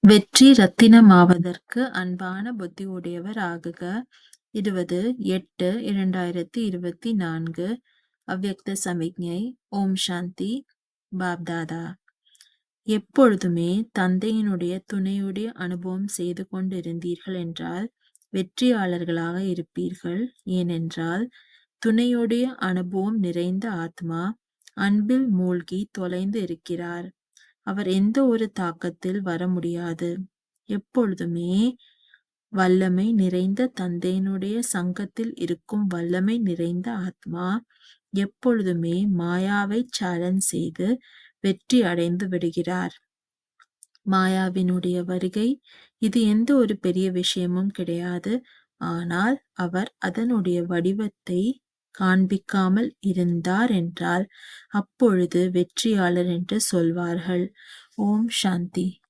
வெற்றி ரத்தினமாவதற்கு அன்பான புத்தி உடையவர் ஆகுக. 20/8/2024 அவ்யக்த சமிக்ஞை. ஓம் சாந்தி. பாப்தாதா. எப்பொழுதுமே தந்தையினுடைய துணையுடைய அனுபவம் செய்து கொண்டிருந்தீர்கள் என்றால் வெற்றியாளர்களாக இருப்பீர்கள். ஏனென்றால் துணையுடைய அனுபவம் நிறைந்த ஆத்மா அன்பில் மூழ்கி தொலைந்து இருக்கிறார். அவர் எந்த ஒரு தாக்கத்தில் வர முடியாது. எப்பொழுதுமே வல்லமை நிறைந்த தந்தையினுடைய சங்கத்தில் இருக்கும் வல்லமை நிறைந்த ஆத்மா எப்பொழுதுமே மாயாவை சேலஞ்ச் செய்து வெற்றி அடைந்து விடுகிறார். மாயாவினுடைய வருகை இது எந்த ஒரு பெரிய விஷயமும் கிடையாது. ஆனால் அவர் அதனுடைய வடிவத்தை காண்பிக்காமல் இருந்தார் என்றால் அப்பொழுது வெற்றியாளர் என்று சொல்வார்கள். ஓம் சாந்தி.